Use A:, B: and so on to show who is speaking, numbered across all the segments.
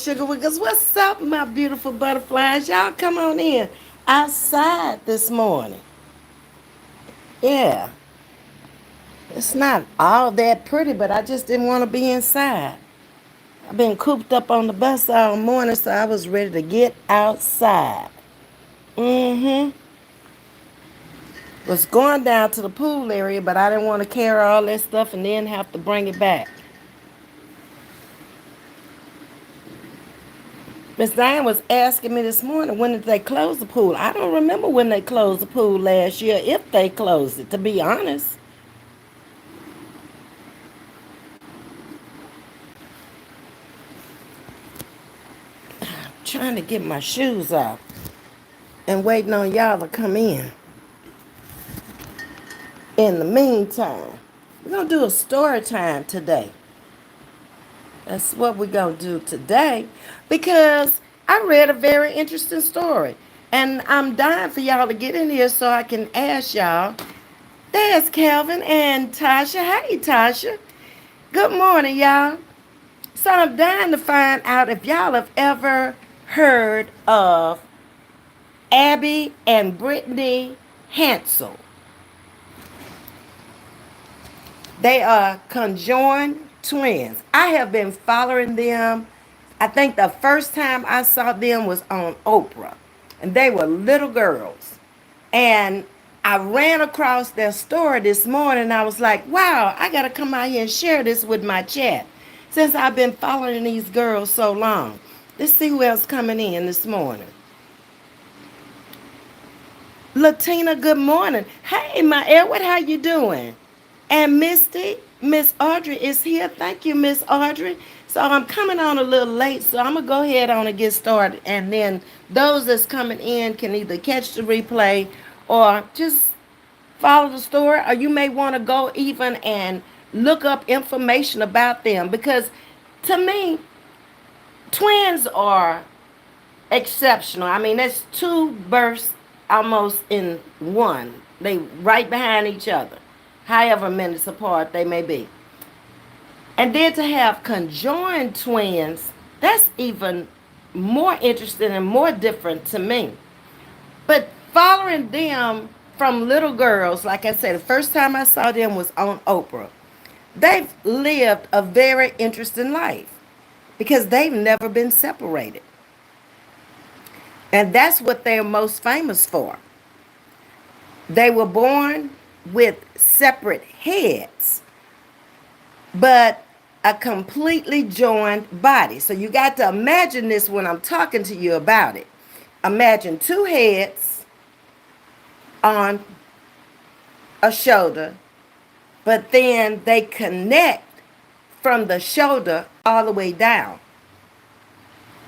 A: sugar wiggles. What's up, my beautiful butterflies? Y'all come on in. Outside this morning. Yeah, it's not all that pretty, but I just didn't want to be inside. I've been cooped up on the bus all morning, so I was ready to get outside. Mm-hmm. Was going down to the pool area, but I didn't want to carry all that stuff and then have to bring it back. Miss Diane was asking me this morning, when did they close the pool? I don't remember when they closed the pool last year, if they closed it, to be honest. Trying to get my shoes off and waiting on y'all to come in. In the meantime, we're going to do a story time today. That's what we're going to do today because I read a very interesting story. And I'm dying for y'all to get in here so I can ask y'all. There's Calvin and Tasha. Hey, Tasha. Good morning, y'all. So I'm dying to find out if y'all have ever heard of Abby and Brittany Hansel. They are conjoined twins. I have been following them. I think the first time I saw them was on Oprah. And they were little girls. And I ran across their story this morning. And I was like, wow, I got to come out here and share this with my chat. Since I've been following these girls so long. Let's see who else coming in this morning. Latina, good morning. Hey, my Edward, how you doing? And Misty, Miss Audrey is here. Thank you, Miss Audrey. So I'm coming on a little late, so I'm going to go ahead on and get started. And then those that's coming in can either catch the replay or just follow the story. Or you may want to go even and look up information about them. Because to me, twins are exceptional. I mean, that's two births almost in one. They right behind each other, however minutes apart they may be. And then to have conjoined twins, that's even more interesting and more different to me. But following them from little girls, like I said, the first time I saw them was on Oprah. They've lived a very interesting life because they've never been separated. And that's what they're most famous for. They were born with separate heads, but a completely joined body. So you got to imagine this when I'm talking to you about it. Imagine two heads on a shoulder, but then they connect from the shoulder all the way down.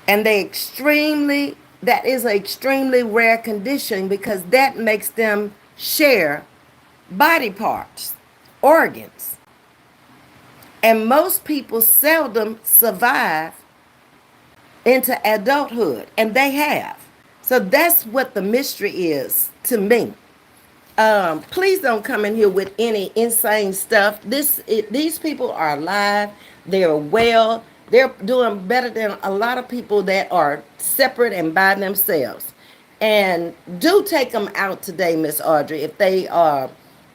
A: And that is an extremely rare condition because that makes them share body parts, organs. And most people seldom survive into adulthood, and they have. So that's what the mystery is to me. Please don't come in here with any insane stuff. These people are alive. They're well. They're doing better than a lot of people that are separate and by themselves. And do take them out today, Miss Audrey, if they are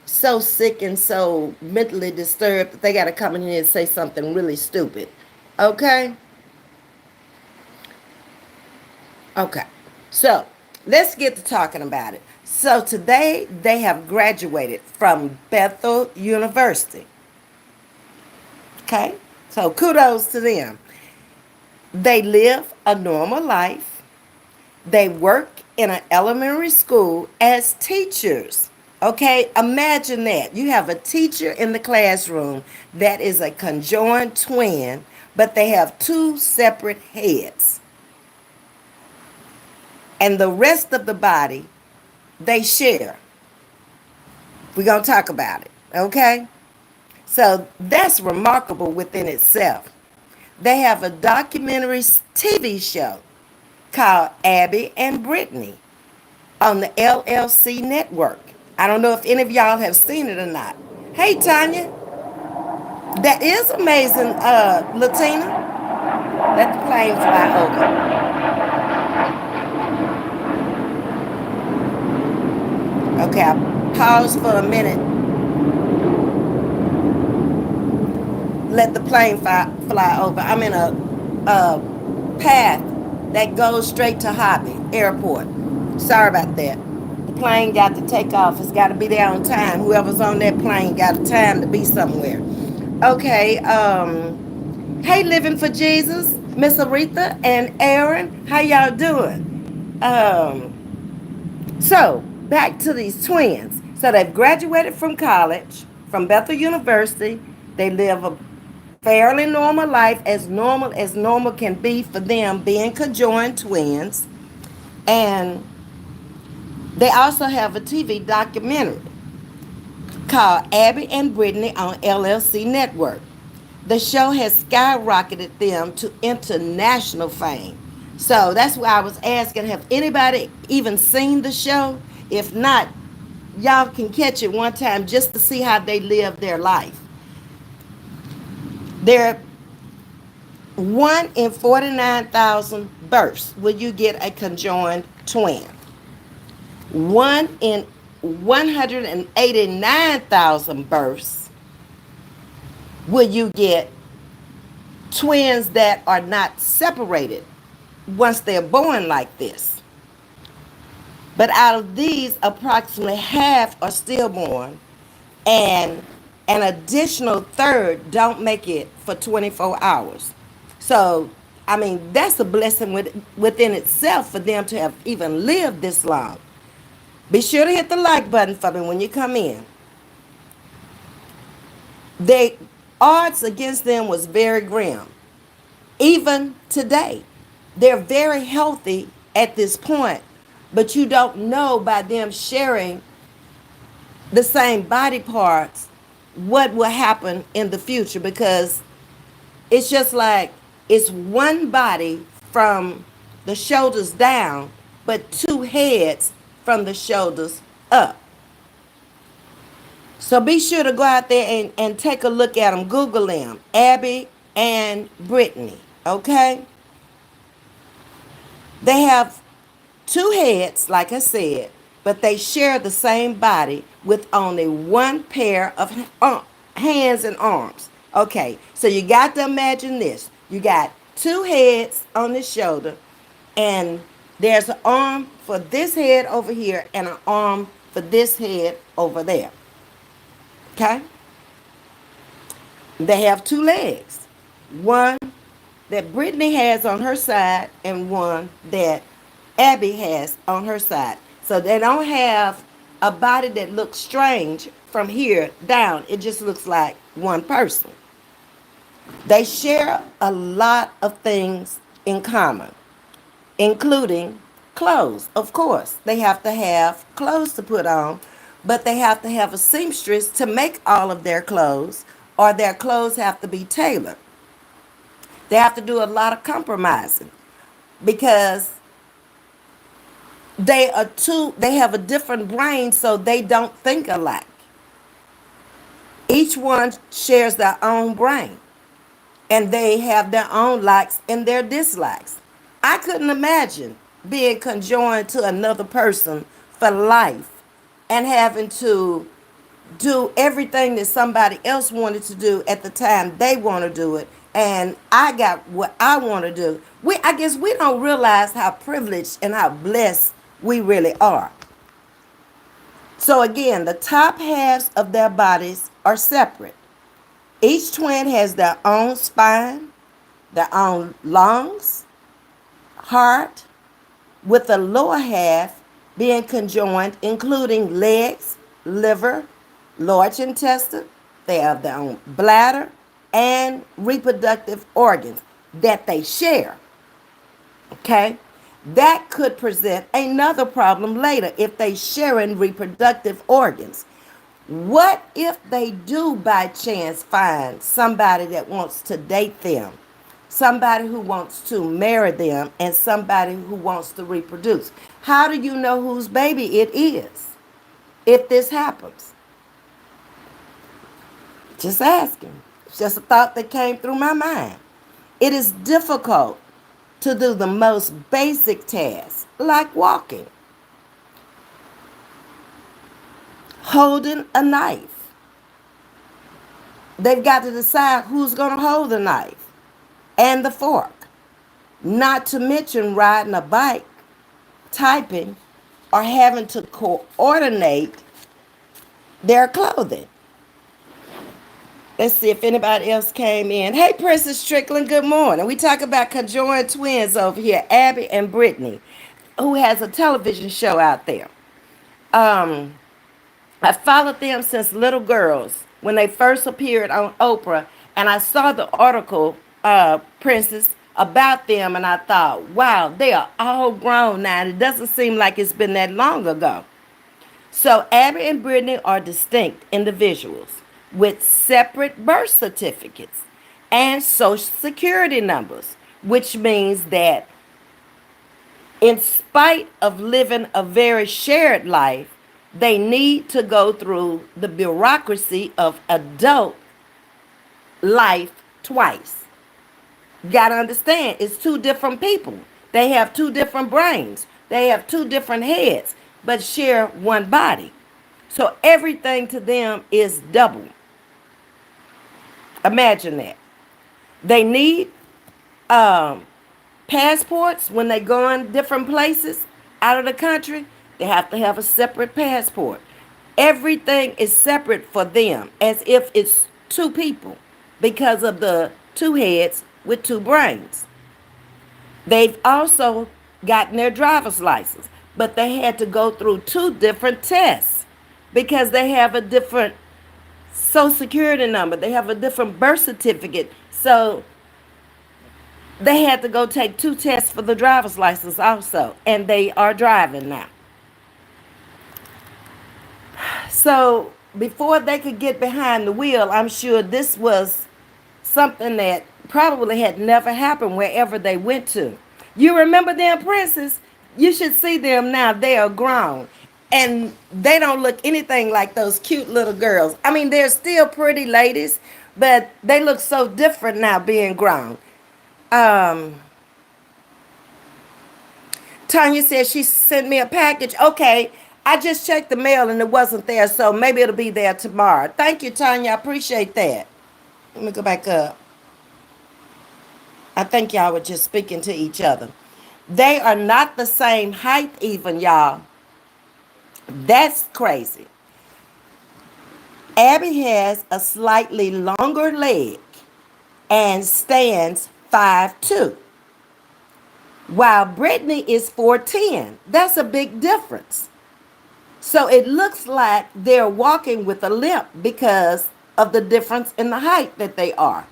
A: so sick and so mentally disturbed that they got to come in here and say something really stupid. Okay? Okay. So let's get to talking about it. So today they have graduated from Bethel University. Okay? So kudos to them. They live a normal life. They work in an elementary school as teachers. Okay, imagine that. You have a teacher in the classroom that is a conjoined twin, but they have two separate heads. And the rest of the body, they share. We're going to talk about it, okay? So that's remarkable within itself. They have a documentary TV show called Abby and Brittany on the LLC network. I don't know if any of y'all have seen it or not. Hey, Tanya. That is amazing, Latina. Let the plane fly over. Okay, I pause for a minute. Let the plane fly over. I'm in a path that goes straight to Hobby Airport. Sorry about that. The plane got to take off. It's got to be there on time. Whoever's on that plane got a time to be somewhere. Okay. Hey, Living for Jesus, Miss Aretha and Aaron. How y'all doing? So back to these twins. So they've graduated from college, from Bethel University. They live a fairly normal as normal can be for them, being conjoined twins. And they also have a TV documentary called Abby and Brittany on LLC Network. The show has skyrocketed them to international fame. So that's why I was asking, have anybody even seen the show? If not, y'all can catch it one time just to see how they live their life. They're 1 in 49,000 births will you get a conjoined twin. 1 in 189,000 births will you get twins that are not separated once they're born like this. But out of these, approximately half are stillborn, and an additional third don't make it for 24 hours. So, I mean, that's a blessing within itself for them to have even lived this long. Be sure to hit the like button for me when you come in. The odds against them was very grim. Even today, they're very healthy at this point, but you don't know by them sharing the same body parts what will happen in the future, because it's just like it's one body from the shoulders down, but two heads from the shoulders up. So be sure to go out there and take a look at them. Google them, Abby and Brittany, okay? They have two heads, like I said, but they share the same body with only one pair of hands and arms. Okay, so you got to imagine this. You got two heads on the shoulder, and there's an arm for this head over here and an arm for this head over there. Okay? They have two legs. One that Brittany has on her side and one that Abby has on her side. So they don't have a body that looks strange from here down. It just looks like one person. They share a lot of things in common, including clothes. Of course, they have to have clothes to put on, but they have to have a seamstress to make all of their clothes, or their clothes have to be tailored. They have to do a lot of compromising because they have a different brain, so they don't think alike. Each one shares their own brain, and they have their own likes and their dislikes. I couldn't imagine being conjoined to another person for life and having to do everything that somebody else wanted to do at the time they want to do it, and I got what I want to do. I guess we don't realize how privileged and how blessed we really are. So again, the top halves of their bodies are separate. Each twin has their own spine, their own lungs, heart, with the lower half being conjoined, including legs, liver, large intestine. They have their own bladder and reproductive organs that they share. Okay? That could present another problem later if they share in reproductive organs. What if they do by chance find somebody that wants to date them, somebody who wants to marry them, and somebody who wants to reproduce? How do you know whose baby it is if this happens? Just asking. It's just a thought that came through my mind. It is difficult to do the most basic tasks like walking, holding a knife. They've got to decide who's going to hold the knife and the fork, not to mention riding a bike, typing, or having to coordinate their clothing. Let's see if anybody else came in. Hey, Princess Strickland, good morning. We talk about conjoined twins over here, Abby and Brittany, who has a television show out there. I followed them since little girls when they first appeared on Oprah, and I saw the article, Princess, about them, and I thought, wow, they are all grown now. It doesn't seem like it's been that long ago. So Abby and Brittany are distinct individuals with separate birth certificates and social security numbers, which means that in spite of living a very shared life, they need to go through the bureaucracy of adult life twice. Gotta understand, it's two different people. They have two different brains. They have two different heads, but share one body. So everything to them is double. Imagine that. They need passports when they go in different places out of the country. They have to have a separate passport. Everything is separate for them, as if it's two people, because of the two heads with two brains. They've also gotten their driver's license, but they had to go through two different tests because they have a different social security number. They have a different birth certificate. So they had to go take two tests for the driver's license also, and they are driving now. So before they could get behind the wheel, I'm sure this was something that probably had never happened wherever they went to. You remember them, Princess? You should see them now. They are grown. And they don't look anything like those cute little girls. I mean, they're still pretty ladies, but they look so different now being grown. Tanya says she sent me a package. Okay, I just checked the mail and it wasn't there, so maybe it'll be there tomorrow. Thank you, Tanya. I appreciate that. Let me go back up. I think y'all were just speaking to each other. They are not the same height even, y'all. That's crazy. Abby has a slightly longer leg and stands 5'2", while Brittany is 4'10". That's a big difference. So it looks like they're walking with a limp because of the difference in the height that they are.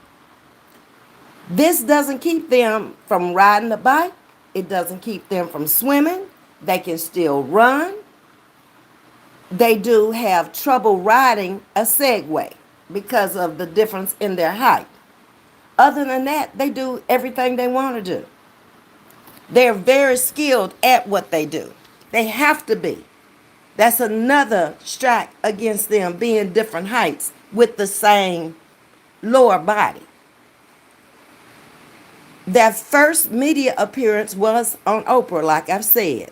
A: This doesn't keep them from riding a bike. It doesn't keep them from swimming. They can still run. They do have trouble riding a Segway because of the difference in their height. Other than that, they do everything they want to do. They're very skilled at what they do. They have to be. That's another strike against them being different heights with the same lower body. Their first media appearance was on Oprah, like I've said.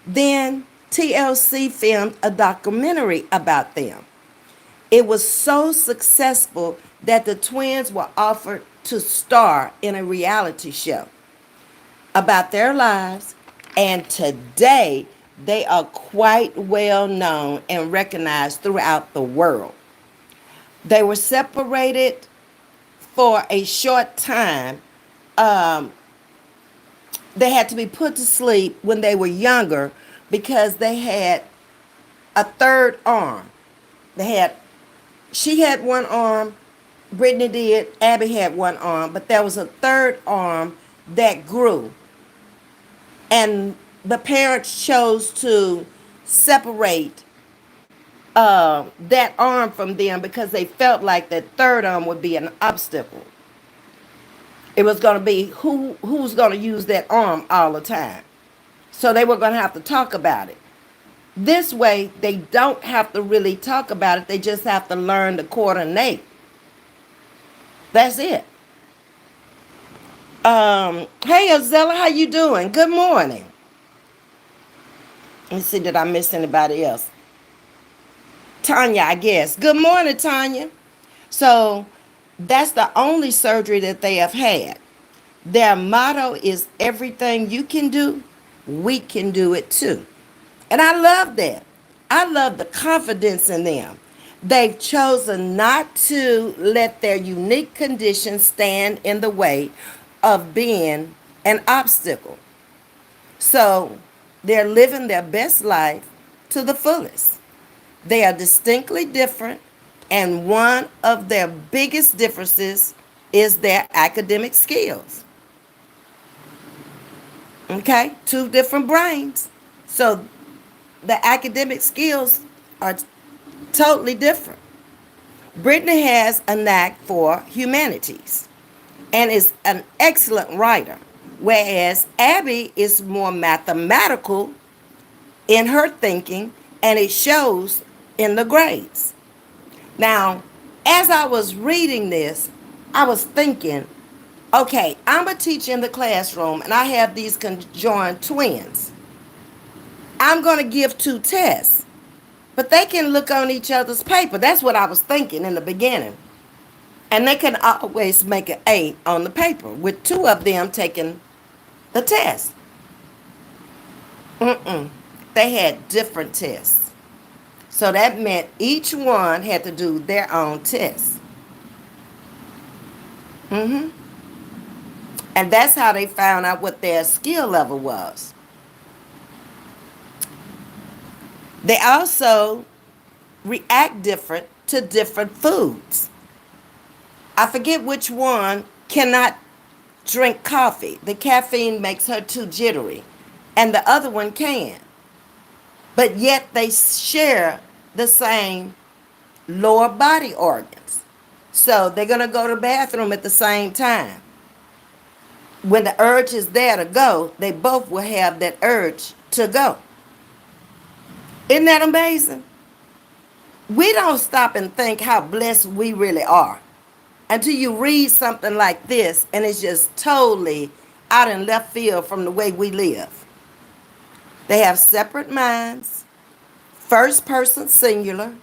A: Then TLC filmed a documentary about them. It was so successful that the twins were offered to star in a reality show about their lives, and today they are quite well known and recognized throughout the world. They were separated for a short time. They had to be put to sleep when they were younger because they had a third arm. She had one arm, Brittany did, Abby had one arm, but there was a third arm that grew. And the parents chose to separate that arm from them because they felt like that third arm would be an obstacle. It was going to be who's going to use that arm all the time. So they were going to have to talk about it. This way, they don't have to really talk about it. They just have to learn to coordinate. That's it. Hey Azella, how you doing? Good morning. Let me see, did I miss anybody else? Tanya, I guess. Good morning, Tanya. So that's the only surgery that they have had. Their motto is everything you can do, we can do it too. And I love that. I love the confidence in them. They've chosen not to let their unique conditions stand in the way of being an obstacle. So they're living their best life to the fullest. They are distinctly different, and one of their biggest differences is their academic skills. Okay, two different brains. So the academic skills are totally different. Brittany has a knack for humanities and is an excellent writer, whereas Abby is more mathematical in her thinking, and it shows in the grades. Now, as I was reading this, I was thinking, okay, I'm a teacher in the classroom and I have these conjoined twins. I'm going to give two tests, but they can look on each other's paper. That's what I was thinking in the beginning. And they can always make an A on the paper with two of them taking the test. They had different tests. So that meant each one had to do their own test. And that's how they found out what their skill level was. They also react different to different foods. I forget which one cannot drink coffee. The caffeine makes her too jittery. And the other one can. But yet they share the same lower body organs. So they're going to go to the bathroom at the same time. When the urge is there to go, they both will have that urge to go. Isn't that amazing? We don't stop and think how blessed we really are until you read something like this and it's just totally out in left field from the way we live. They have separate minds, first person singular.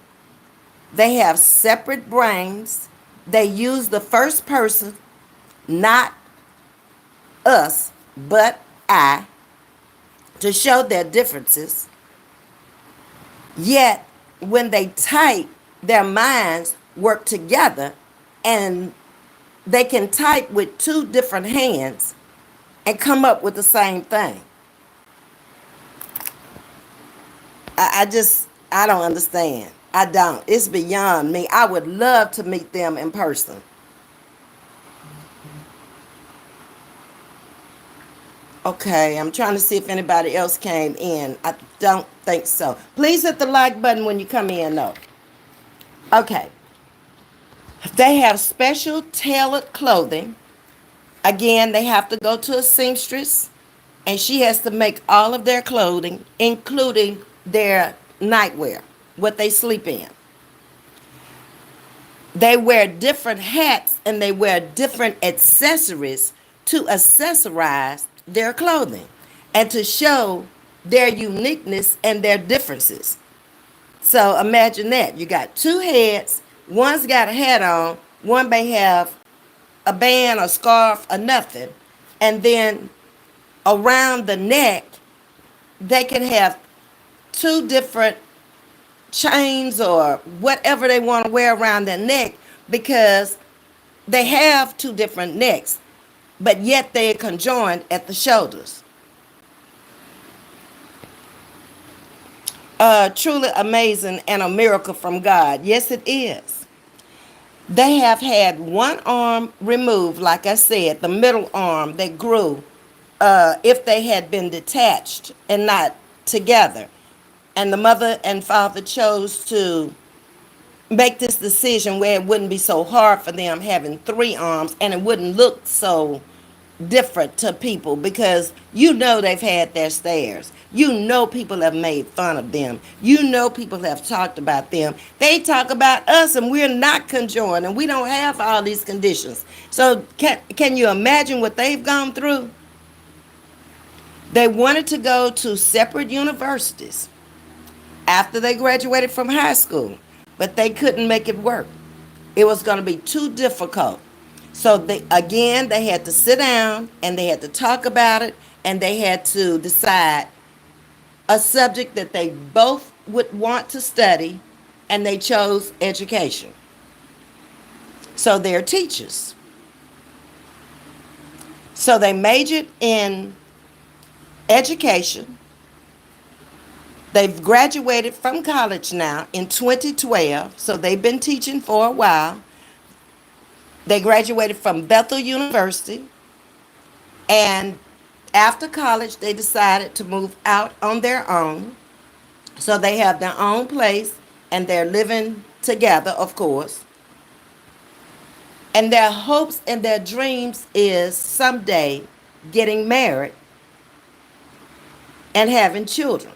A: They have separate brains. They use the first person, not us, but I, to show their differences. Yet, when they type, their minds work together and they can type with two different hands and come up with the same thing. I don't understand. I don't. It's beyond me. I would love to meet them in person. Okay, I'm trying to see if anybody else came in. I don't think so. Please hit the like button when you come in, though. Okay. They have special tailored clothing. Again, they have to go to a seamstress, and she has to make all of their clothing, including their nightwear, what they sleep in. They wear different hats and they wear different accessories to accessorize their clothing and to show their uniqueness and their differences. So imagine that. You got two heads, one's got a hat on, one may have a band, a scarf, or nothing. And then around the neck, they can have two different chains or whatever they want to wear around their neck because they have two different necks, but yet they're conjoined at the shoulders. Truly amazing and a miracle from God. Yes, it is. They have had one arm removed, like I said, the middle arm that grew if they had been detached and not together. And the mother and father chose to make this decision where it wouldn't be so hard for them having three arms and it wouldn't look so different to people because you know they've had their stares. You know people have made fun of them. You know people have talked about them. They talk about us and we're not conjoined and we don't have all these conditions. So can you imagine what they've gone through? They wanted to go to separate universities after they graduated from high school, but they couldn't make it work. It was going to be too difficult. So they had to sit down and they had to talk about it and they had to decide a subject that they both would want to study, and they chose education. So they're teachers. So they majored in education. They've graduated from college now in 2012, so they've been teaching for a while. They graduated from Bethel University, and after college, they decided to move out on their own. So they have their own place, and they're living together, of course. And their hopes and their dreams is someday getting married and having children.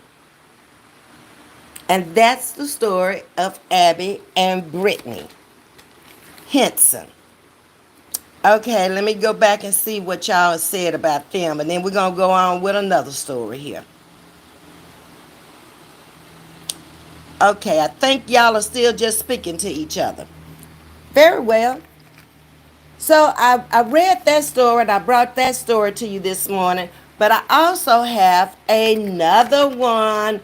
A: And that's the story of Abby and Brittany Henson. Okay, let me go back and see what y'all said about them, and then we're going to go on with another story here. Okay, I think y'all are still just speaking to each other. Very well. So I read that story and I brought that story to you this morning, but I also have another one.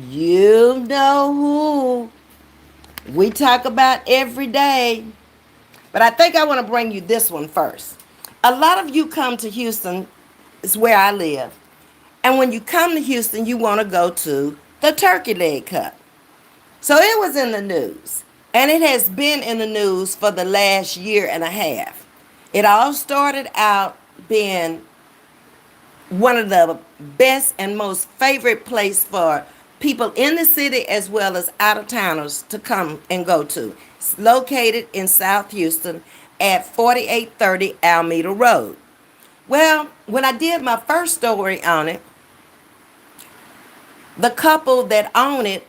A: You know who we talk about every day. But I think I want to bring you this one first. A lot of you come to Houston, is where I live. And when you come to Houston, you want to go to the Turkey Leg Cup. So it was in the news. And it has been in the news for the last year and a half. It all started out being one of the best and most favorite place for people in the city as well as out-of-towners to come and go to. It's located in South Houston at 4830 Alameda Road. Well, when I did my first story on it, the couple that own it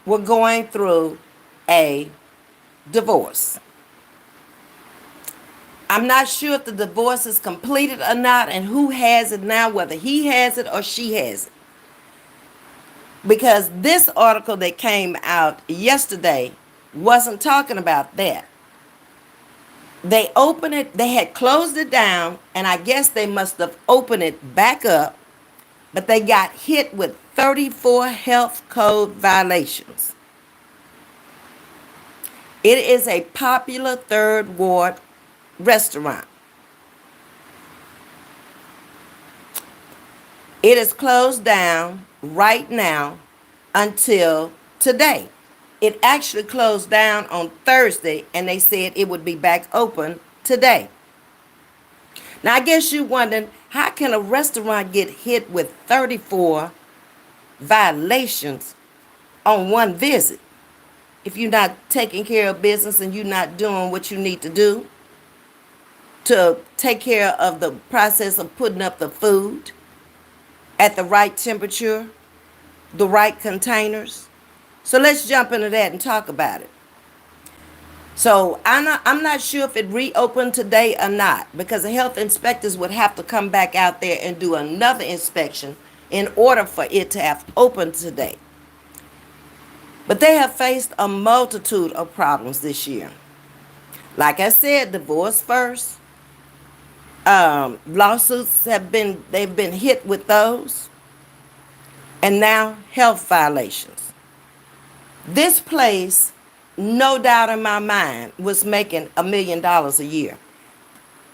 A: were going through a divorce. I'm not sure if the divorce is completed or not and who has it now, whether he has it or she has it. Because this article that came out yesterday wasn't talking about that. They opened it, they had closed it down, and I guess they must have opened it back up, but they got hit with 34 health code violations. It is a popular third ward restaurant. It is closed down right now until today. It actually closed down on Thursday and they said it would be back open today. Now I guess you're wondering, how can a restaurant get hit with 34 violations on one visit if you're not taking care of business and you're not doing what you need to do to take care of the process of putting up the food at the right temperature, the right containers? So let's jump into that and talk about it. So I'm not sure if it reopened today or not, because the health inspectors would have to come back out there and do another inspection in order for it to have opened today. But they have faced a multitude of problems this year. Like I said, divorce first. Lawsuits they've been hit with those. And now health violations. This place, no doubt in my mind, was making $1 million a year.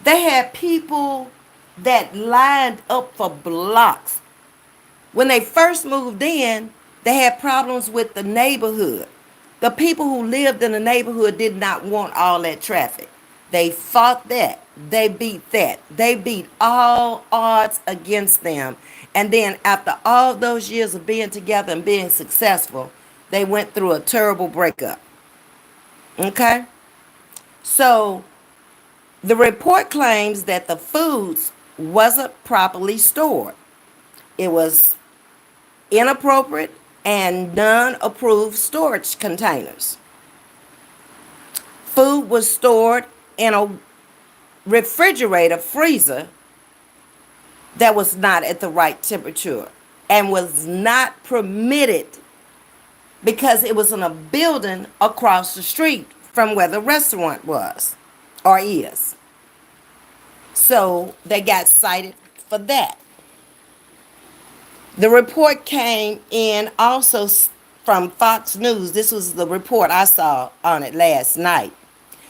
A: They had people that lined up for blocks. When they first moved in, they had problems with the neighborhood. The people who lived in the neighborhood did not want all that traffic. They fought that. They beat that. They beat all odds against them. And then after all those years of being together and being successful, they went through a terrible breakup. Okay? So the report claims that the foods wasn't properly stored. It was inappropriate and non-approved storage containers. Food was stored in a refrigerator freezer that was not at the right temperature and was not permitted because it was in a building across the street from where the restaurant was or is. So they got cited for that. The report came in also from Fox News. This was the report I saw on it last night,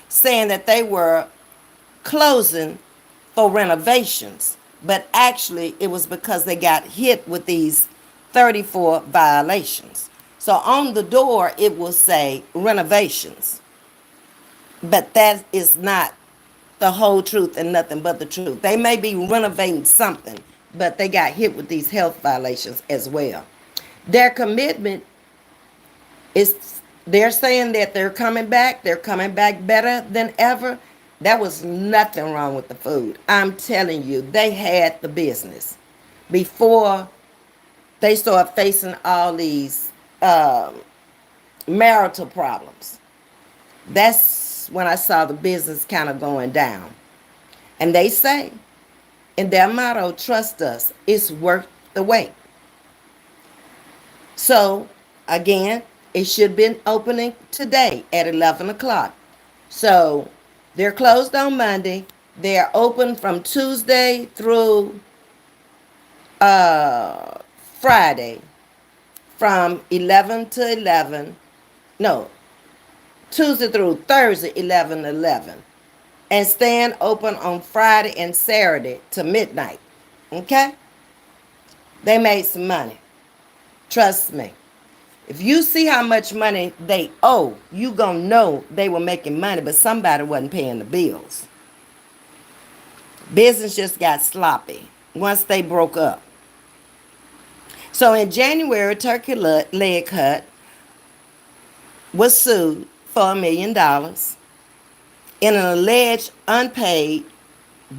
A: saying that they were closing for renovations, but actually it was because they got hit with these 34 violations. So on the door it will say renovations, but that is not the whole truth and nothing but the truth. They may be renovating something, but they got hit with these health violations as well. Their commitment is, they're saying that they're coming back better than ever. There was nothing wrong with the food. I'm telling you, they had the business before they started facing all these marital problems. That's when I saw the business kind of going down. And they say in their motto, trust us, it's worth the wait. So again, it should have been opening today at 11 o'clock. So they're closed on Monday. They're open from Tuesday through Friday from 11 to 11. No, Tuesday through Thursday, 11 to 11. And staying open on Friday and Saturday to midnight. Okay? They made some money. Trust me. If you see how much money they owe, you gonna know they were making money, but somebody wasn't paying the bills. Business just got sloppy once they broke up. So in January, Turkey Leg Hut was sued for $1 million in an alleged unpaid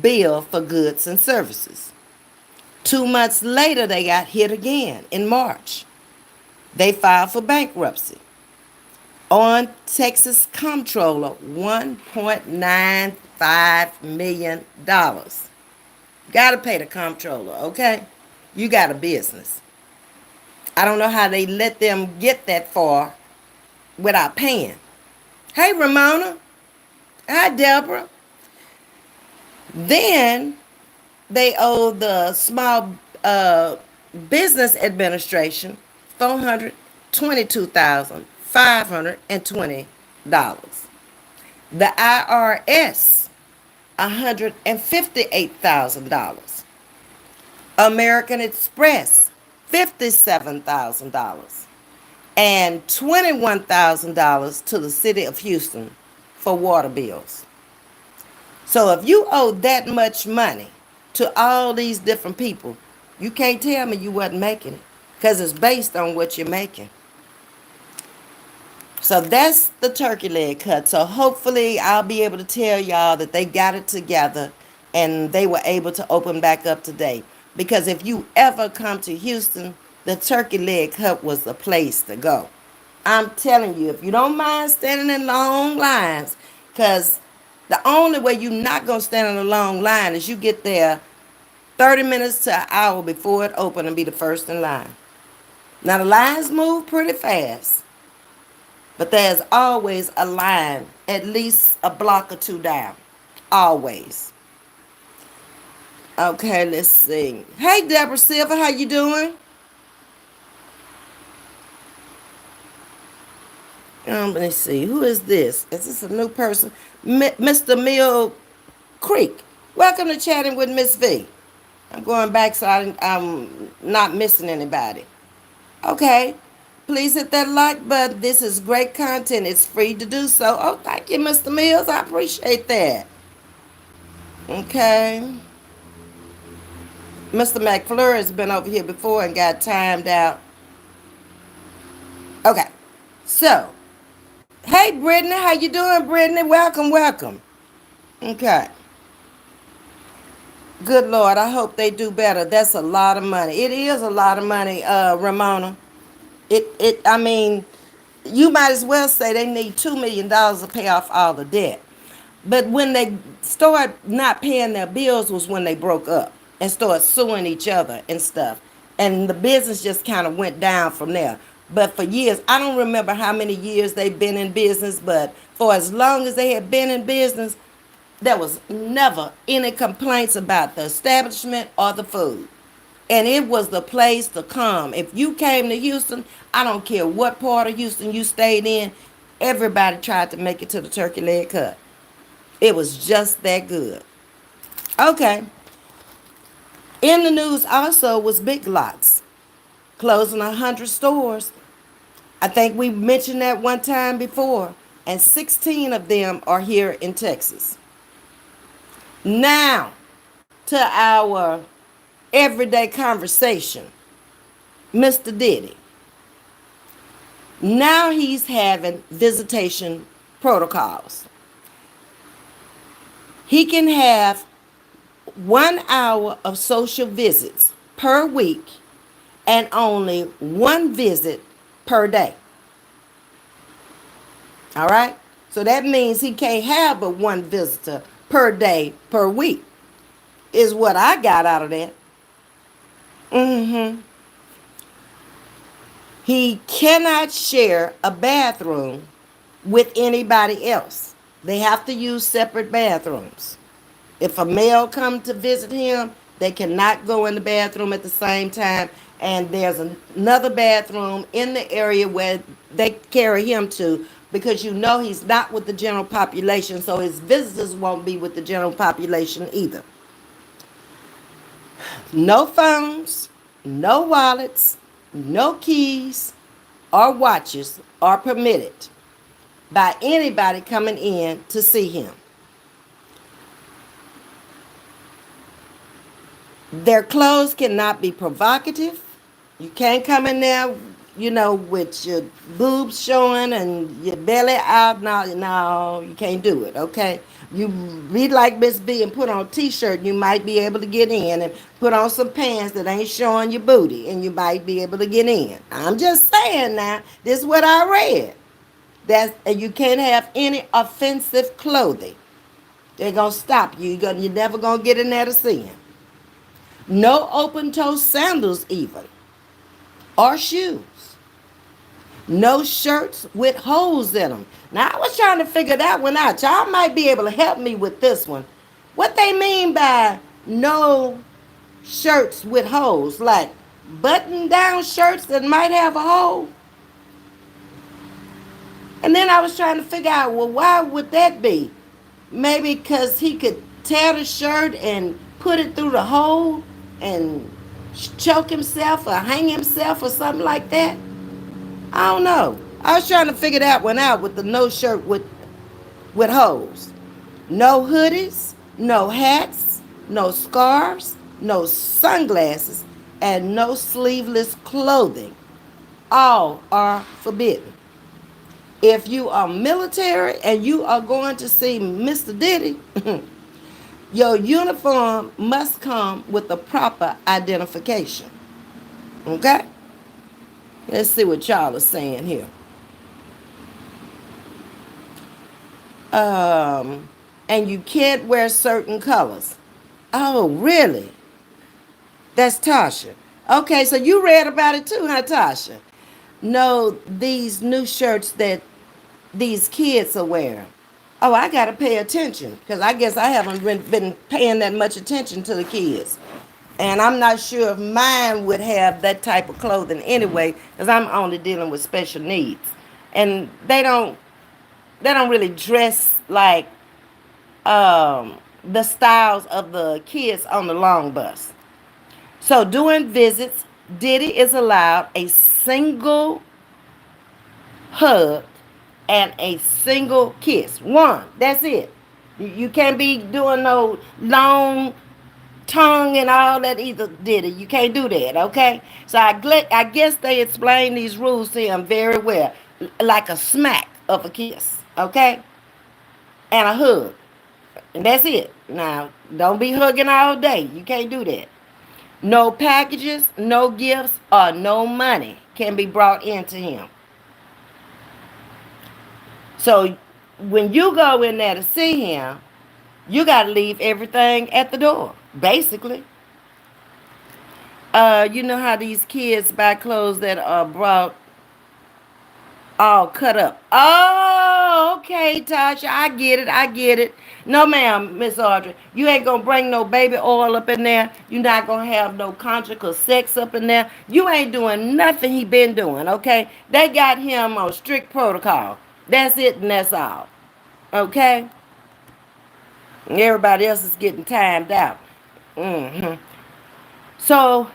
A: bill for goods and services. 2 months later, they got hit again in March. They filed for bankruptcy. On Texas Comptroller, $1.95 million. Got to pay the comptroller, okay? You got a business. I don't know how they let them get that far without paying. Hey, Ramona. Hi, Deborah. Then they owe the Small Business Administration $422,520. The IRS, $158,000. American Express, $57,000. And $21,000 to the city of Houston for water bills. So if you owe that much money to all these different people, you can't tell me you wasn't making it, because it's based on what you're making. So that's the Turkey Leg Hut. So hopefully I'll be able to tell y'all that they got it together and they were able to open back up today. Because if you ever come to Houston, the Turkey Leg Hut was the place to go. I'm telling you, if you don't mind standing in long lines, because the only way you're not going to stand in a long line is you get there 30 minutes to an hour before it open and be the first in line. Now, the lines move pretty fast, but there's always a line, at least a block or two down. Always. Okay, let's see. Hey, Deborah Silver, how you doing? Let me see. Who is this? Is this a new person? Mr. Mill Creek. Welcome to Chatting with Ms.V. I'm going back so I'm not missing anybody. Okay. Please hit that like button. This is great content. It's free to do so. Oh, thank you, Mr. Mills. I appreciate that. Okay. Mr. McFleur has been over here before and got timed out. Okay. So, hey, Brittany. How you doing, Brittany? Welcome, welcome. Okay. Good Lord, I hope they do better. That's a lot of money. It is a lot of money, Ramona. I mean, you might as well say they need $2 million to pay off all the debt. But when they started not paying their bills was when they broke up and started suing each other and stuff. And the business just kind of went down from there. But for years, I don't remember how many years they've been in business, but for as long as they had been in business, there was never any complaints about the establishment or the food. And it was the place to come. If you came to Houston, I don't care what part of Houston you stayed in, everybody tried to make it to the turkey leg cut. It was just that good. Okay. In the news also was Big Lots closing 100 stores. I think we mentioned that one time before. And 16 of them are here in Texas. Now, to our everyday conversation, Mr. Diddy. Now he's having visitation protocols. He can have 1 hour of social visits per week and only one visit per day. All right? So that means he can't have but one visitor per day per week, is what I got out of that. He cannot share a bathroom with anybody else. They have to use separate bathrooms. If a male comes to visit him, they cannot go in the bathroom at the same time. And there's another bathroom in the area where they carry him to, because you know he's not with the general population, so his visitors won't be with the general population either. No phones, no wallets, no keys or watches are permitted by anybody coming in to see him. Their clothes cannot be provocative. You can't come in there, with your boobs showing and your belly out. No, you can't do it, okay? You be like Ms.V and put on a t-shirt, you might be able to get in, and put on some pants that ain't showing your booty, and you might be able to get in. I'm just saying now, this is what I read. And you can't have any offensive clothing. They're going to stop you. You're never going to get in there to see him. No open-toe sandals even, or shoes. No shirts with holes in them. Now, I was trying to figure that one out. Y'all might be able to help me with this one. What they mean by no shirts with holes? Like button-down shirts that might have a hole? And then I was trying to figure out, well, why would that be? Maybe because he could tear the shirt and put it through the hole and choke himself or hang himself or something like that. I don't know. I was trying to figure that one out with the no shirt with holes. No hoodies, no hats, no scarves, no sunglasses, and no sleeveless clothing. All are forbidden. If you are military and you are going to see Mr. Diddy, your uniform must come with a proper identification. Okay? Let's see what y'all are saying here. And you can't wear certain colors. Oh, really? That's Tasha. Okay, so you read about it too, huh, Tasha? No, these new shirts that these kids are wearing. Oh, I got to pay attention because I guess I haven't been paying that much attention to the kids. And I'm not sure if mine would have that type of clothing anyway, because I'm only dealing with special needs. And they don't really dress like the styles of the kids on the long bus. So during visits, Diddy is allowed a single hug and a single kiss. One, that's it. You can't be doing no long tongue and all that either, Diddy. You can't do that, okay? So I guess they explained these rules to him very well. Like a smack of a kiss, okay? And a hug. And that's it. Now, don't be hugging all day. You can't do that. No packages, no gifts, or no money can be brought into him. So when you go in there to see him, you got to leave everything at the door, basically. You know how these kids buy clothes that are brought all cut up. Oh, okay, Tasha. I get it. I get it. No, ma'am, Miss Audrey. You ain't going to bring no baby oil up in there. You're not going to have no conjugal sex up in there. You ain't doing nothing he been doing, okay? They got him on strict protocol. That's it and that's all. Okay? And everybody else is getting timed out. So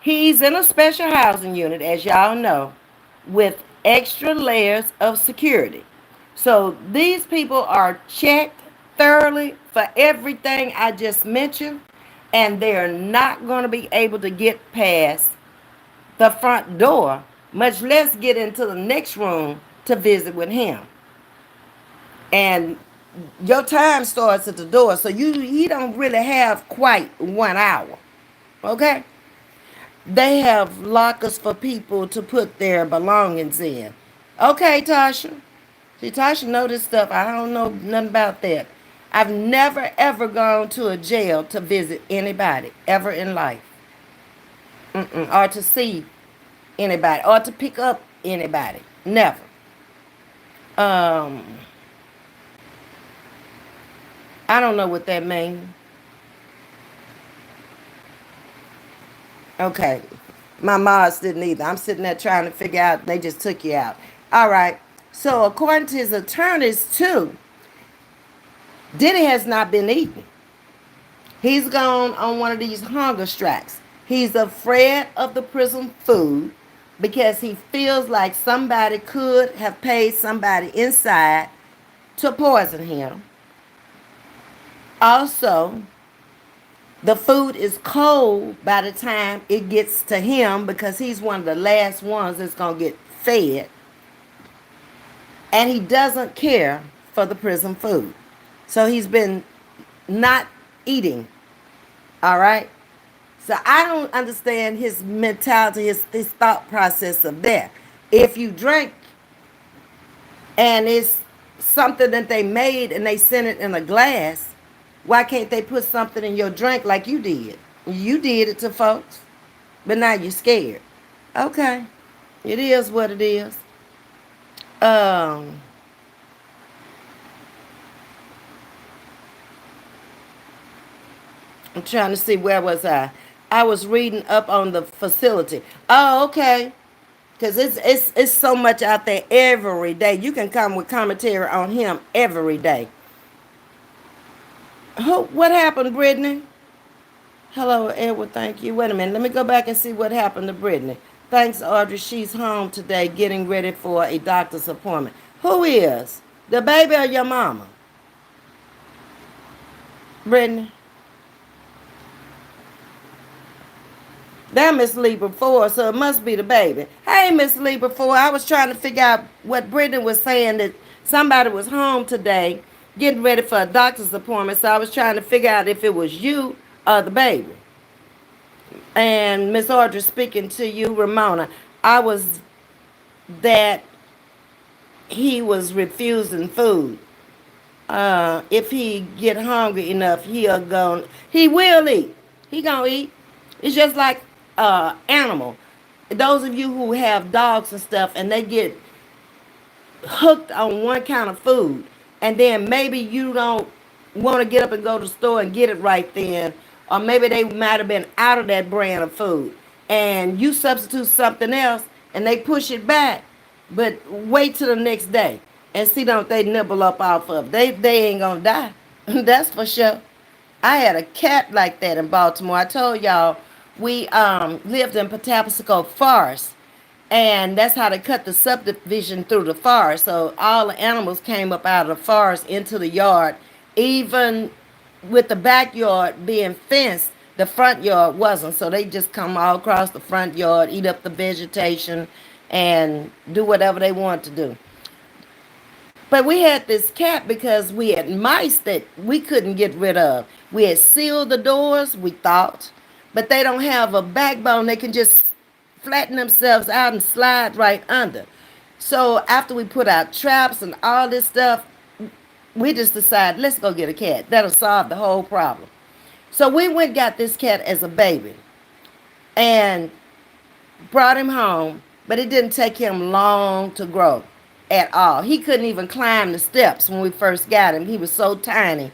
A: he's in a special housing unit, as y'all know, with extra layers of security. So these people are checked thoroughly for everything I just mentioned, and they're not going to be able to get past the front door, much less get into the next room to visit with him. And your time starts at the door, so he don't really have quite 1 hour. Okay? They have lockers for people to put their belongings in. Okay, Tasha. See, Tasha know this stuff. I don't know nothing about that. I've never ever gone to a jail to visit anybody ever in life. Or to see anybody. Or to pick up anybody. Never. Um, I don't know what that means. Okay. My mods didn't either. I'm sitting there trying to figure out. They just took you out. All right. So according to his attorneys too, Diddy has not been eating. He's gone on one of these hunger strikes. He's afraid of the prison food because he feels like somebody could have paid somebody inside to poison him. Also, the food is cold by the time it gets to him because he's one of the last ones that's going to get fed. And he doesn't care for the prison food. So he's been not eating. All right? So I don't understand his mentality, his thought process of that. If you drink and it's something that they made and they sent it in a glass, why can't they put something in your drink like you did? You did it to folks, but now you're scared. Okay, it is what it is. Um, I'm trying to see, where was I? I was reading up on the facility. Oh, okay. Because it's so much out there every day. You can come with commentary on him every day. What happened, Brittany? Hello, Edward. Thank you. Wait a minute. Let me go back and see what happened to Brittany. Thanks, Audrey. She's home today getting ready for a doctor's appointment. Who is? The baby or your mama? Brittany? That Miss Libra 4, so it must be the baby. Hey, Miss Libra 4, I was trying to figure out what Brittany was saying, that somebody was home today getting ready for a doctor's appointment, so I was trying to figure out if it was you or the baby. And Miss Audrey speaking to you, Ramona, I was that he was refusing food. If he get hungry enough, he will eat. He gonna eat. It's just like animal. Those of you who have dogs and stuff and they get hooked on one kind of food, and then maybe you don't want to get up and go to the store and get it right then, or maybe they might have been out of that brand of food and you substitute something else and they push it back, but wait till the next day and see, don't they nibble up off of it. They ain't gonna die. That's for sure. I had a cat like that in Baltimore. I told y'all we lived in Patapsco Forest, and that's how they cut the subdivision through the forest. So all the animals came up out of the forest into the yard. Even with the backyard being fenced, the front yard wasn't. So they just come all across the front yard, eat up the vegetation, and do whatever they want to do. But we had this cat because we had mice that we couldn't get rid of. We had sealed the doors, we thought, but they don't have a backbone. They can just flatten themselves out and slide right under. So after we put out traps and all this stuff, we just decided, let's go get a cat. That'll solve the whole problem. So we went and got this cat as a baby and brought him home, but it didn't take him long to grow at all. He couldn't even climb the steps when we first got him. He was so tiny.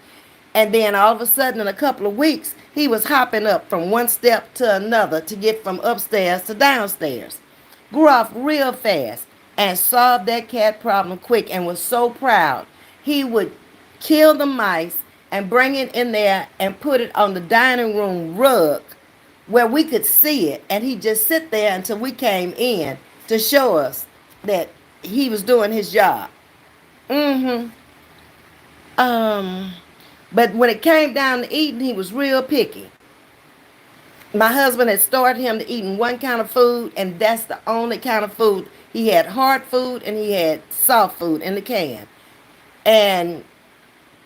A: And then all of a sudden, in a couple of weeks, he was hopping up from one step to another to get from upstairs to downstairs. Grew off real fast and solved that cat problem quick and was so proud. He would kill the mice and bring it in there and put it on the dining room rug where we could see it, and he'd just sit there until we came in to show us that he was doing his job. Mm-hmm. Um, but when it came down to eating, he was real picky. My husband had started him to eating one kind of food, and that's the only kind of food. He had hard food and he had soft food in the can. And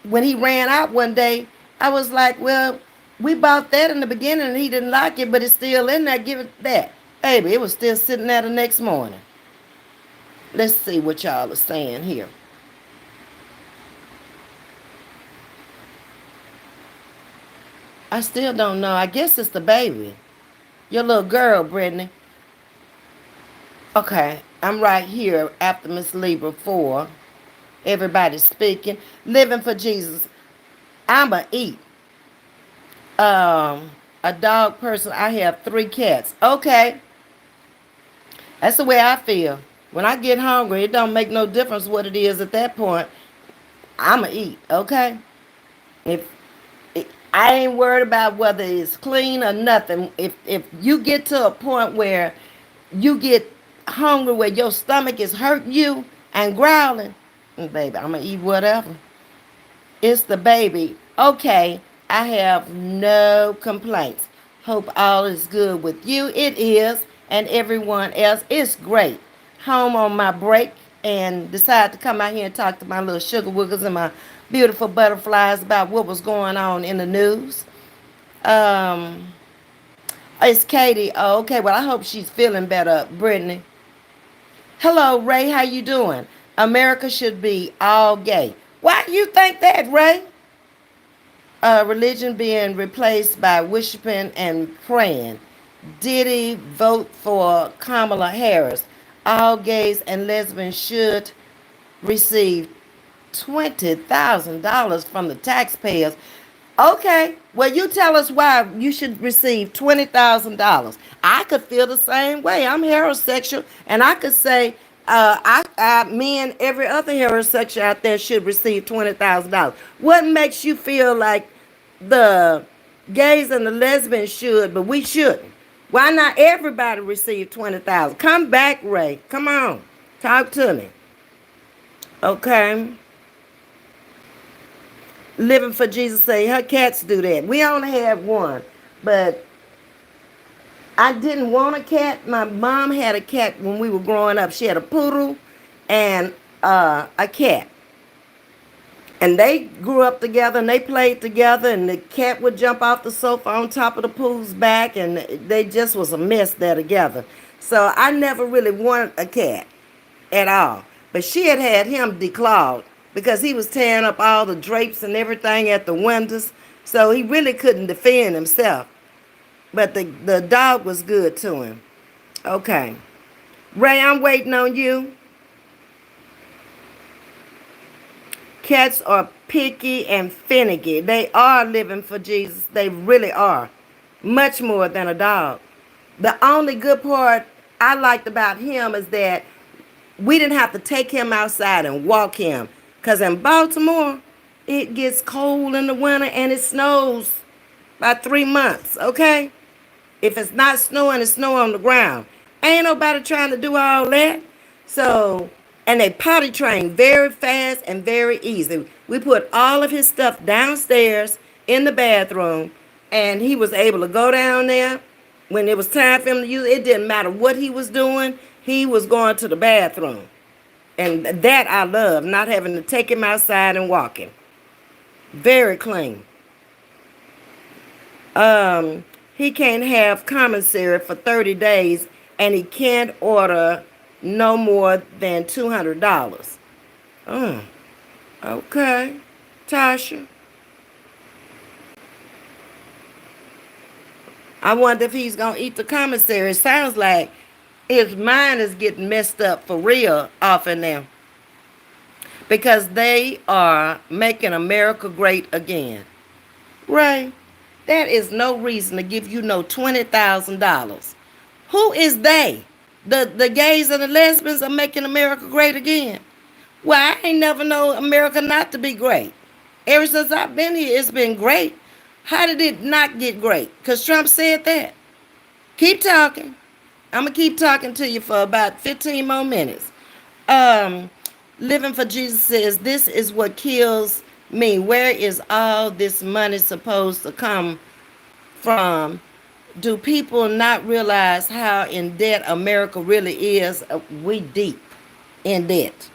A: when he ran out one day, I was like, well, we bought that in the beginning and he didn't like it, but it's still in there. Give it that. Baby, it was still sitting there the next morning. Let's see what y'all are saying here. I still don't know. I guess it's the baby. Your little girl, Brittany. Okay, I'm right here after Miss Libra 4. Everybody's speaking. Living for Jesus. I'ma eat. A dog person. I have 3 cats. Okay. That's the way I feel. When I get hungry, it don't make no difference what it is at that point. I'ma eat, okay? If I ain't worried about whether it's clean or nothing. If you get to a point where you get hungry, where your stomach is hurting you and growling, baby, I'ma eat whatever. It's the baby. Okay, I have no complaints. Hope all is good with you. It is, and everyone else. It's great. Home on my break and decided to come out here and talk to my little sugar woogers and my beautiful butterflies about what was going on in the news. Um, it's Katie. Oh, okay. Well, I hope she's feeling better, Brittany. Hello, Ray. How you doing? America should be all gay. Why do you think that, Ray? Religion being replaced by worshiping and praying. Diddy vote for Kamala Harris. All gays and lesbians should receive $20,000 from the taxpayers. Okay, well, you tell us why you should receive $20,000. I could feel the same way. I'm heterosexual, and I could say, me and every other heterosexual out there should receive $20,000. What makes you feel like the gays and the lesbians should, but we shouldn't? Why not everybody receive 20,000? Come back, Ray. Come on, talk to me. Okay. Living for Jesus say her cats do that. We only have one, but I didn't want a cat. My mom had a cat when we were growing up. She had a poodle and a cat. And they grew up together and they played together, and the cat would jump off the sofa on top of the poodle's back, and they just was a mess there together. So I never really wanted a cat at all. But she had had him declawed because he was tearing up all the drapes and everything at the windows. So he really couldn't defend himself. But the dog was good to him. Okay. Ray, I'm waiting on you. Cats are picky and finicky. They are living for Jesus. They really are. Much more than a dog. The only good part I liked about him is that we didn't have to take him outside and walk him. Because in Baltimore, it gets cold in the winter and it snows about 3 months, okay? If it's not snowing, it's snow on the ground. Ain't nobody trying to do all that. So, and they potty train very fast and very easy. We put all of his stuff downstairs in the bathroom, and he was able to go down there. When it was time for him to use it, it didn't matter what he was doing. He was going to the bathroom. And that I love, not having to take him outside and walking. Very clean. He can't have commissary for 30 days and he can't order no more than $200. Mm, okay. Tasha, I wonder if he's going to eat the commissary. It sounds like his mind is getting messed up for real off in there because they are making America great again. Ray, that is no reason to give you no $20,000. Who is they? The gays and the lesbians are making America great again. Well, I ain't never know America not to be great. Ever since I've been here, it's been great. How did it not get great? Because Trump said that. Keep talking. I'm going to keep talking to you for about 15 more minutes. Um, Living for Jesus says, this is what kills me. Where is all this money supposed to come from? Do people not realize how in debt America really is? We deep in debt.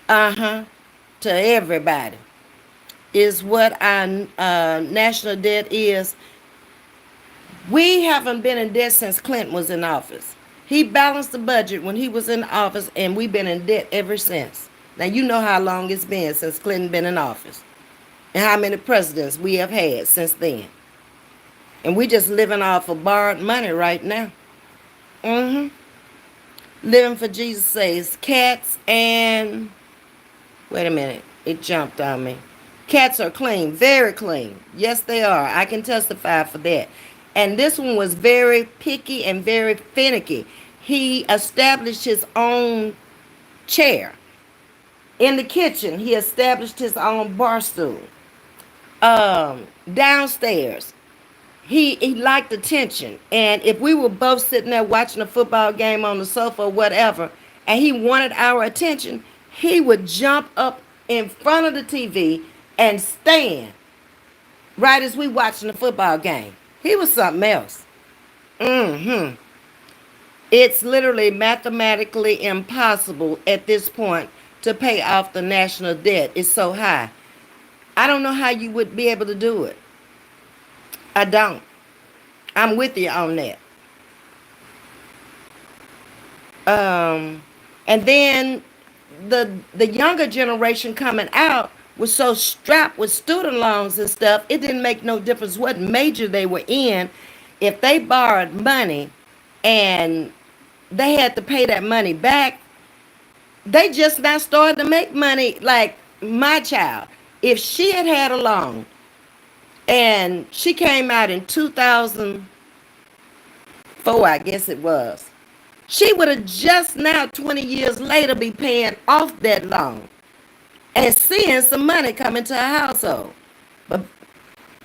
A: Uh-huh. To everybody. Is what our national debt is. We haven't been in debt since Clinton was in office. He balanced the budget when he was in office, and we've been in debt ever since. Now, you know how long it's been since Clinton been in office and how many presidents we have had since then. And we just living off of borrowed money right now. Mm-hmm. Living for Jesus says cats and... Wait a minute. It jumped on me. Cats are clean. Very clean. Yes, they are. I can testify for that. And this one was very picky and very finicky. He established his own chair. In the kitchen, he established his own bar stool. Downstairs, he liked attention. And if we were both sitting there watching a football game on the sofa or whatever, and he wanted our attention, he would jump up in front of the TV and stand right as we watching the football game. He was something else. Mm-hmm. It's literally mathematically impossible at this point to pay off the national debt. It's so high. I don't know how you would be able to do it. I don't. I'm with you on that. And then the younger generation coming out was so strapped with student loans and stuff, it didn't make no difference what major they were in. If they borrowed money and they had to pay that money back, they just not starting to make money like my child. If she had had a loan and she came out in 2004, I guess it was, she would have just now, 20 years later, be paying off that loan and seeing some money come into her household. But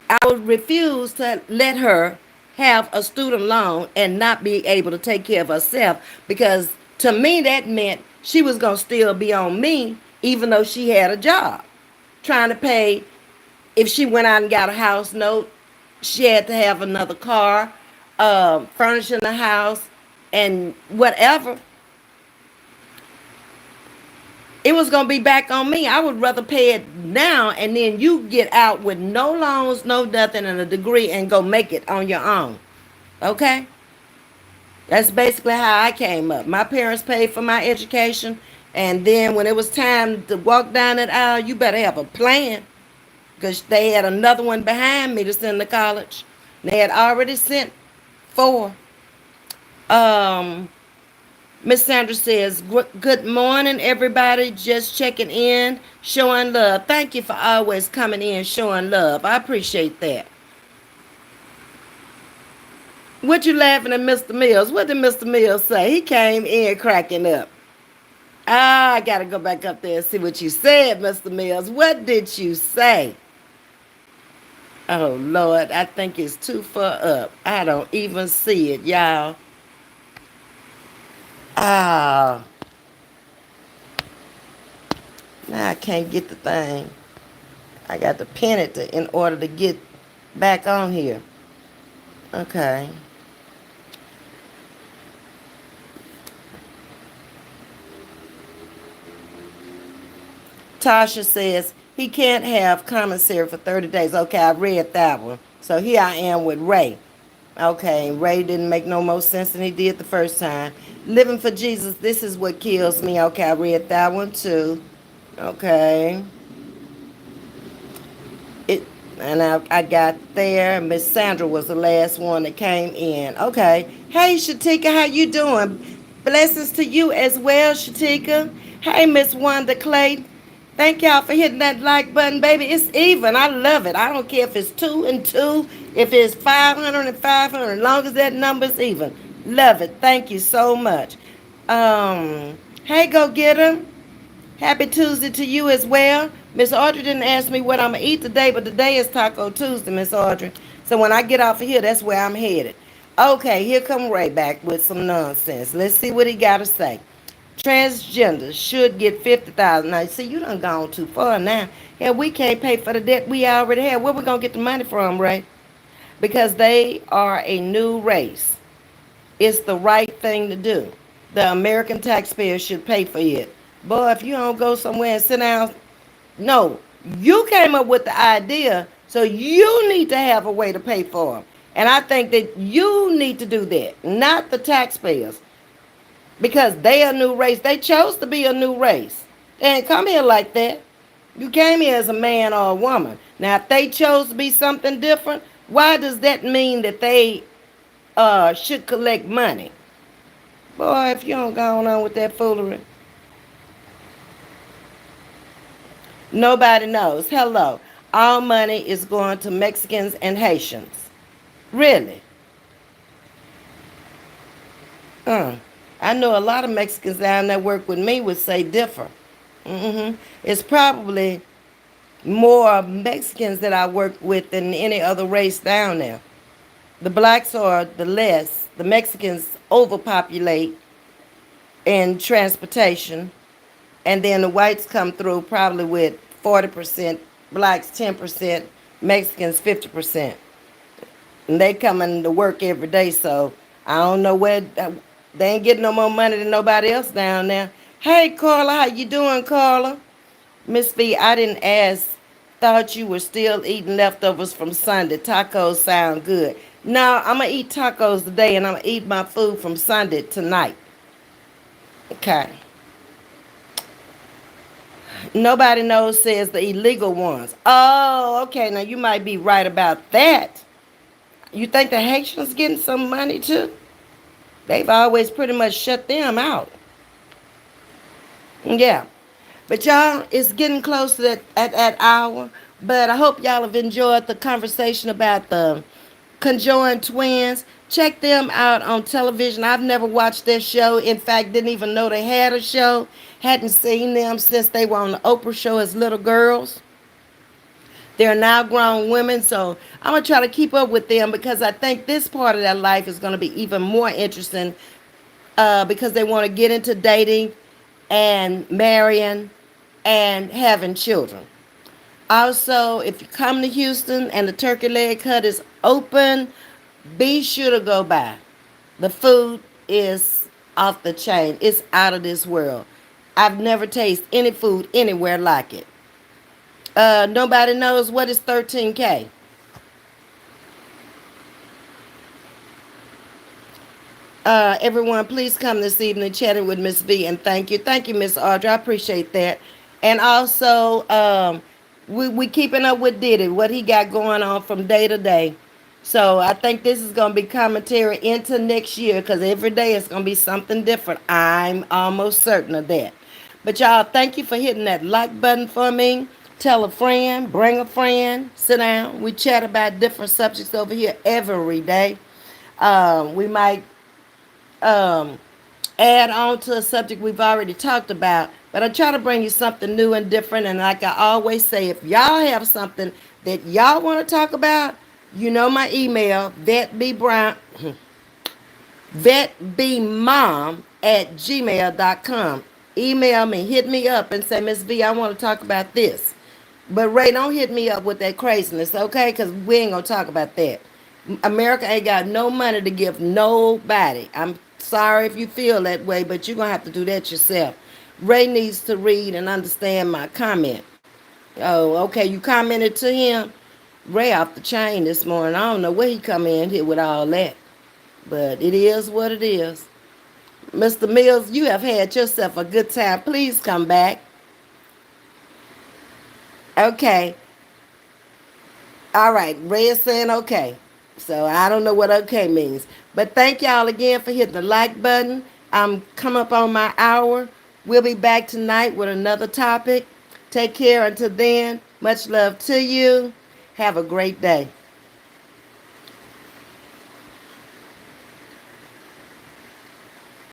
A: I would refuse to let her have a student loan and not be able to take care of herself, because to me that meant she was going to still be on me even though she had a job. Trying to pay, if she went out and got a house note, she had to have another car, furnishing the house, and whatever. It was going to be back on me. I would rather pay it now and then you get out with no loans, no nothing, and a degree and go make it on your own. Okay? That's basically how I came up. My parents paid for my education, and then when it was time to walk down that aisle, you better have a plan, because they had another one behind me to send to college. They had already sent 4. Miss Sandra says, good morning, everybody. Just checking in, showing love. Thank you for always coming in, showing love. I appreciate that. What you laughing at, Mr. Mills? What did Mr. Mills say? He came in cracking up. I got to go back up there and see what you said, Mr. Mills. What did you say? Oh, Lord, I think it's too far up. I don't even see it, y'all. Ah, now I can't get the thing. I got to pin it in order to get back on here. Okay. Tasha says he can't have commissary for 30 days. Okay, I read that one. So here I am with Ray. Okay, Ray didn't make no more sense than he did the first time. Living for Jesus, this is what kills me. Okay, I read that one too. Okay. It and I got there. Miss Sandra was the last one that came in. Okay. Hey Shatika, how you doing? Blessings to you as well, Shatika. Hey Miss Wanda Clay. Thank y'all for hitting that like button, baby. It's even. I love it. I don't care if it's 2 and 2, if it's 500 and 500, as long as that number's even. Love it. Thank you so much. Hey, go get 'em. Happy Tuesday to you as well. Miss Audrey didn't ask me what I'm going to eat today, but today is Taco Tuesday, Miss Audrey. So when I get off of here, that's where I'm headed. Okay, here come Ray back with some nonsense. Let's see what he got to say. Transgenders should get 50,000. Now, see, you done gone too far now. Yeah, we can't pay for the debt we already have. Where we going to get the money from, Ray? Because they are a new race. It's the right thing to do. The American taxpayer should pay for it. Boy, if you don't go somewhere and sit down, no, you came up with the idea, so you need to have a way to pay for them. And I think that you need to do that, not the taxpayers, because they a new race. They chose to be a new race. They didn't come here like that. You came here as a man or a woman. Now, if they chose to be something different, why does that mean that they should collect money? Boy, if you don't go on with that foolery. Nobody knows. Hello. All money is going to Mexicans and Haitians. Really? I know a lot of Mexicans down there work with me would say differ. It's probably more Mexicans that I work with than any other race down there. The blacks are the less. The Mexicans overpopulate in transportation. And then the whites come through probably with 40%, blacks 10%, Mexicans 50%. And they coming to work every day, so I don't know where they ain't getting no more money than nobody else down there. Hey Carla, how you doing, Carla? Ms.V, I didn't ask. Thought you were still eating leftovers from Sunday. Tacos sound good. No, I'm gonna eat tacos today, and I'm gonna eat my food from Sunday tonight. Okay. Nobody knows says the illegal ones. Oh, okay. Now you might be right about that. You think the Haitians getting some money too? They've always pretty much shut them out. Yeah. But y'all, it's getting close to that hour. But I hope y'all have enjoyed the conversation about the conjoined twins. Check them out on television. I've never watched their show. In fact, didn't even know they had a show. Hadn't seen them since they were on the Oprah show as little girls. They're now grown women, so I'm going to try to keep up with them because I think this part of their life is going to be even more interesting because they want to get into dating and marrying and having children. Also, if you come to Houston and the turkey leg hut is open, be sure to go by. The food is off the chain. It's out of this world. I've never tasted any food anywhere like it. Nobody knows what is 13K. Everyone, please come this evening chatting with Ms. V, and thank you. Thank you, Miss Audrey. I appreciate that. And also, we keeping up with Diddy, what he got going on from day to day. So I think this is going to be commentary into next year because every day it's going to be something different. I'm almost certain of that. But y'all, thank you for hitting that like button for me. Tell a friend, bring a friend, sit down. We chat about different subjects over here every day. We might add on to a subject we've already talked about, but I try to bring you something new and different. And like I always say, if y'all have something that y'all want to talk about, you know my email, vetbmom@gmail.com. Email me, hit me up and say, Ms. V, I want to talk about this. But Ray, don't hit me up with that craziness, okay? Because we ain't going to talk about that. America ain't got no money to give nobody. I'm sorry if you feel that way, but you're going to have to do that yourself. Ray needs to read and understand my comment. Oh, okay, you commented to him? Ray off the chain this morning. I don't know where he come in here with all that. But it is what it is. Mr. Mills, you have had yourself a good time. Please come back. Okay. All right. Ray is saying okay. So I don't know what okay means. But thank y'all again for hitting the like button. I'm come up on my hour. We'll be back tonight with another topic. Take care until then. Much love to you. Have a great day.